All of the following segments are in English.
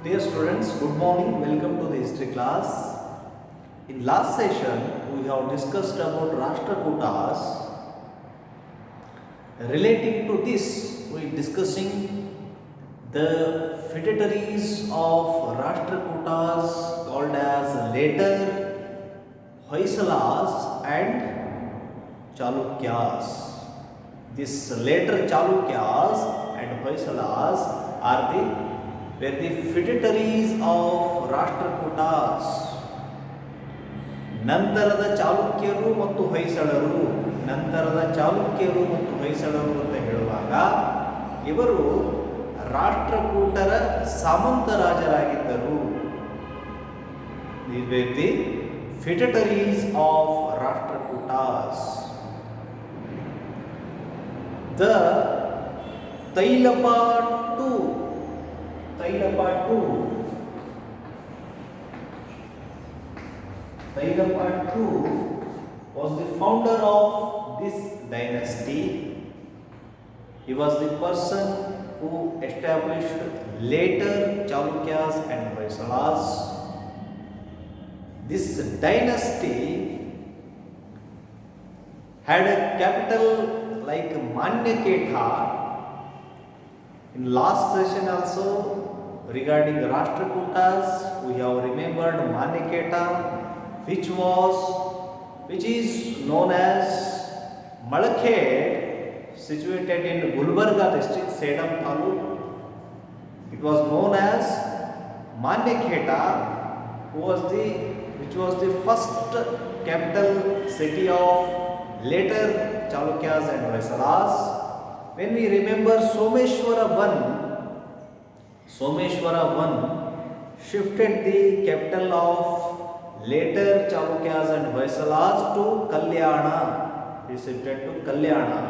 Dear students, good morning. Welcome to the history class. In last session, we have discussed about Rashtrakutas. Relating to this, we are discussing the feudatories of Rashtrakutas called as later Hoysalas and Chalukyas. This later Chalukyas and Hoysalas are the feudatories of Rashtrakutas. ನಂತರದ ಚಾಲುಕ್ಯರು ಮತ್ತು ಹೊಯ್ಸಳರು ಅಂತ ಹೇಳುವಾಗ ಇವರು ರಾಷ್ಟ್ರಕೂಟರ ಸಾಮಂತ ರಾಜರಾಗಿದ್ದರು. These were the feudatories of Rashtrakutas. The Tailapa II was the founder of this dynasty. He was the person who established later Chalukyas and Hoysalas. This dynasty had a capital like Manyaketha. In last session also, regarding Rashtrakutas, we have remembered Manyaketa, which is known as Malakhed, situated in Gulbarga district, Sedam Taluk. It was known as Manyaketa, which was the first capital city of later Chalukyas and Hoysalas. When we remember Someshwara I shifted the capital of later Chalukyas and Hoysalas to Kalyana. He shifted to Kalyana.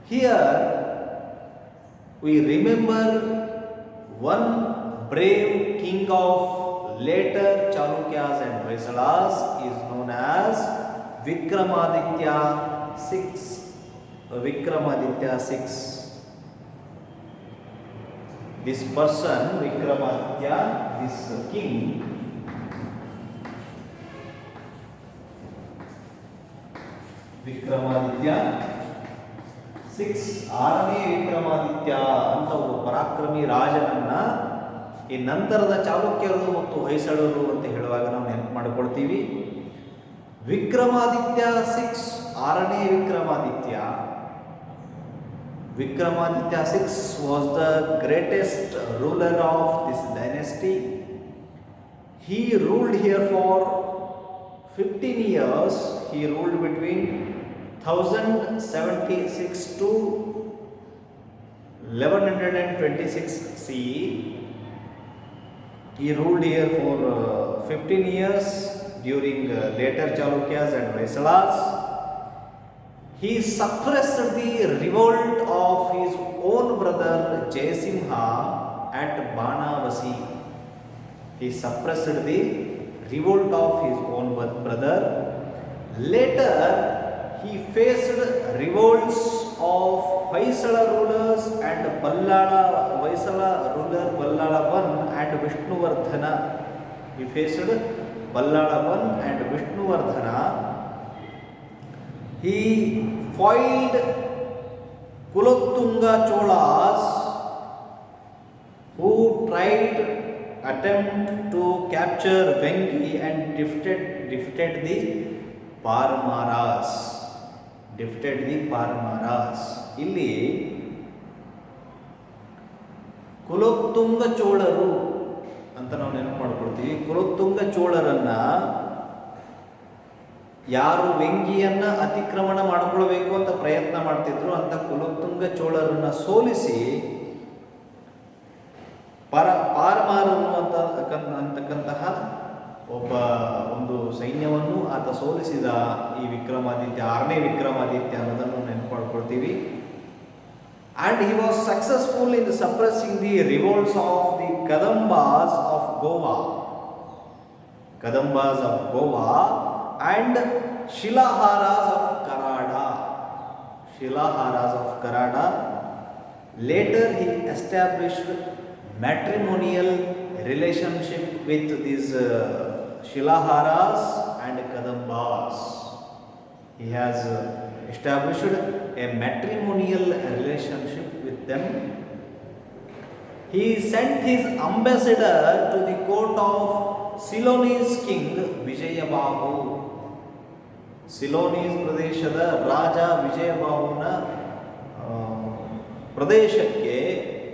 Here we remember one brave king of later Chalukyas and Hoysalas is known as Vikramaditya VI. This person, Vikramaditya, this king, Vikramaditya 6ನೇ Vikramaditya ಅಂತ ಒಬ್ಬ ಪರಾಕ್ರಮಿ ರಾಜನನ್ನ ಈ ನಂತರದ ಚಾಲುಕ್ಯರು ಮತ್ತು ಹೊಯ್ಸಳರು ಅಂತ ಹೇಳುವಾಗ ನಾವು ನೆನಪು ಮಾಡಿಕೊಳ್ತೀವಿ. Vikramaditya 6ನೇ Vikramaditya 6 was the greatest ruler of this dynasty. He ruled here for 15 years. He ruled between 1076 to 1126 CE. He ruled here for 15 years during later Chalukyas and Hoysalas. He suppressed the revolt of his own brother Jayasimha at Banavasi. He suppressed the revolt of his own brother. Later, he faced revolts of Hoysala rulers and Hoysala ruler Ballala I and Vishnuvardhana. He faced Ballala I and Vishnuvardhana. He foiled Kulottunga Cholas, who attempt to capture Vengi and defeated the Parmaras. ಇಲ್ಲಿ ಕುಲೋತ್ತುಂಗ ಚೋಳರು ಅಂತ ನಾವು ನೆನಪು ಮಾಡ್ಕೊಳ್ತೀವಿ. ಕುಲೋತ್ತುಂಗ ಚೋಳರನ್ನ ಯಾರು ವೆಂಗಿಯನ್ನ ಅತಿಕ್ರಮಣ ಮಾಡಿಕೊಳ್ಬೇಕು ಅಂತ ಪ್ರಯತ್ನ ಮಾಡ್ತಿದ್ರು ಅಂತ ಕುಲೋತ್ತುಂಗ ಚೋಳರನ್ನ ಸೋಲಿಸಿ ಪಾರಮಾರರು ಅಂತಕ್ಕಂತಹ ಒಂದು ಸೈನ್ಯವನ್ನು ಆತ ಸೋಲಿಸಿದ ಈ ವಿಕ್ರಮಾದಿತ್ಯ 6ನೇ ವಿಕ್ರಮಾದಿತ್ಯ ಅನ್ನೋದನ್ನು ನೆನಪು ಮಾಡ್ಕೊಳ್ತೀವಿ. And he was successful in suppressing the revolts of the Kadambas of Goa and Shilaharas of Karada. Later he established matrimonial relationship with these Shilaharas and Kadambas. He has established a matrimonial relationship with them. He sent his ambassador to the court of Ceylonese king Vijayabahu. ಸಿಲೋನೀಸ್ ಪ್ರದೇಶದ ರಾಜ ವಿಜಯಬಾಹುನ ಪ್ರದೇಶಕ್ಕೆ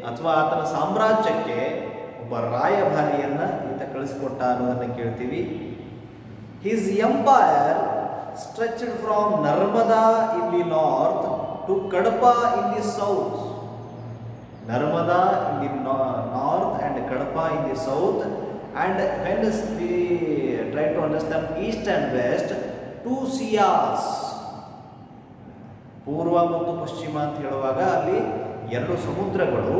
ಅಥವಾ ಆತನ ಸಾಮ್ರಾಜ್ಯಕ್ಕೆ ಒಬ್ಬ ರಾಯಭಾರಿಯನ್ನು ಈತ ಕಳಿಸಿಕೊಟ್ಟ ಅನ್ನೋದನ್ನು ಕೇಳ್ತೀವಿ. His empire stretched from Narmada in the north to Kadapa in the south. Narmada in the north and Kadapa in the south. And when we try to understand east and west, two seas, ಪೂರ್ವ ಮತ್ತು ಪಶ್ಚಿಮ ಅಂತ ಹೇಳುವಾಗ ಅಲ್ಲಿ ಎರಡು ಸಮುದ್ರಗಳು.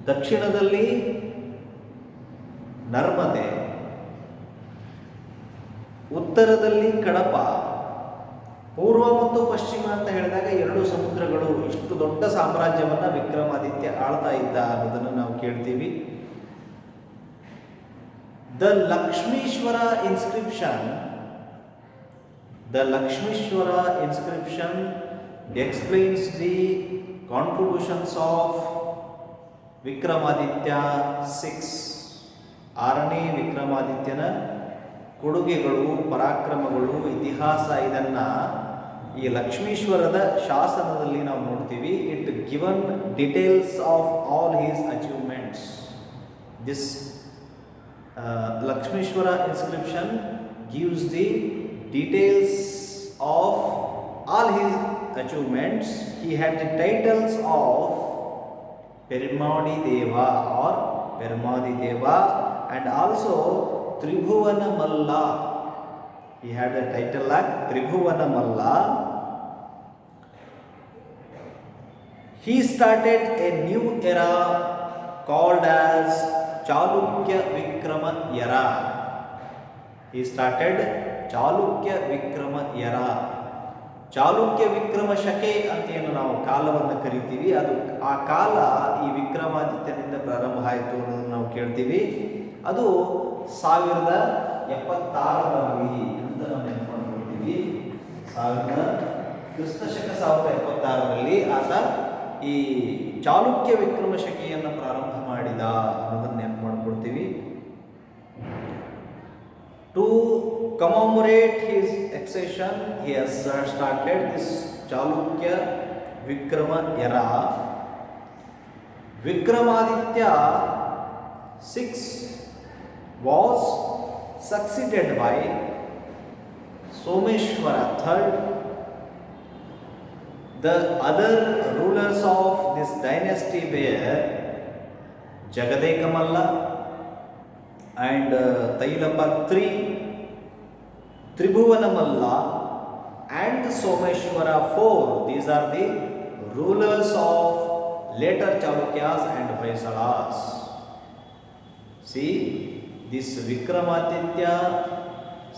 ದಕ್ಷಿಣದಲ್ಲಿ ನರ್ಮದೆ, ಉತ್ತರದಲ್ಲಿ ಕಡಪ. ಪೂರ್ವ ಮತ್ತು ಪಶ್ಚಿಮ ಅಂತ ಹೇಳಿದಾಗ ಎರಡು ಸಮುದ್ರಗಳು. ಇಷ್ಟು ದೊಡ್ಡ ಸಾಮ್ರಾಜ್ಯವನ್ನು ವಿಕ್ರಮಾದಿತ್ಯ ಆಳ್ತಾ ಇದ್ದ ಅನ್ನೋದನ್ನು ನಾವು ಕೇಳ್ತೀವಿ. The Lakshmishwara inscription explains the contributions of Vikramaditya 6. ಆರನೇ ವಿಕ್ರಮಾದಿತ್ಯನ ಕೊಡುಗೆಗಳು, ಪರಾಕ್ರಮಗಳು, ಇತಿಹಾಸ, ಇದನ್ನು ಈ ಲಕ್ಷ್ಮೀಶ್ವರದ ಶಾಸನದಲ್ಲಿ ನಾವು ನೋಡ್ತೀವಿ. It given details of all his achievements. This Lakshmishwara inscription gives the details of all his achievements. He had the titles of Perimadi Deva or Perimadi Deva and also Tribhuvana Malla. He had the title like Tribhuvana Malla. He started a new era called as Chalukya Vikrama Era. He started Chalukya Vikrama Era. Chalukya Vikrama ಶಕೆ ಅಂತ ಏನು ನಾವು ಕಾಲವನ್ನು ಕರಿತೀವಿ, ಅದು ಆ ಕಾಲ ಈ ವಿಕ್ರಮಾದಿತ್ಯನಿಂದ ಪ್ರಾರಂಭ ಆಯಿತು ಅನ್ನೋದನ್ನು ನಾವು ಕೇಳ್ತೀವಿ. ಅದು 1076ರಲ್ಲಿ ಅಂತ ನಾವು ನೆನಪಿಕೊಳ್ತೀವಿ. ಕ್ರಿಸ್ತಶಕ 1076ರಲ್ಲಿ ಆತ ಈ ಚಾಲುಕ್ಯ ವಿಕ್ರಮ ಶಕೆಯನ್ನು ಪ್ರಾರಂಭ ಮಾಡಿದ ಅನ್ನೋದನ್ನು ನೆನಪು ಮಾಡ್ಕೊಳ್ತೀವಿ. To commemorate his accession, he has started this Chalukya Vikrama era. Vikramaditya 6 was succeeded by Someshwara III. The other rulers of this dynasty were Jagadeka Malla and Tailapa III, Tribhuvana Malla and Someshwara IV. These are the rulers of later Chalukyas and Hoysalas. See, this Vikramaditya 6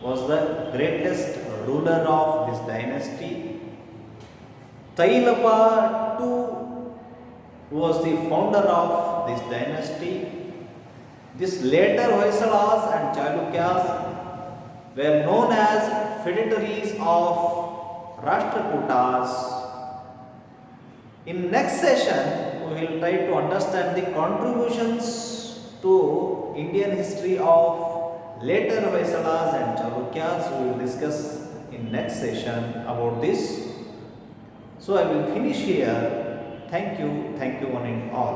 was the greatest ruler of this dynasty. Tailapa II was the founder of this dynasty. This later Hoysalas and Chalukyas were known as feudatories of Rashtrakutas. In next session, we will try to understand the contributions to Indian history of later Hoysalas and Chalukyas. We will discuss in next session about this. So I will finish here. Thank you one and all.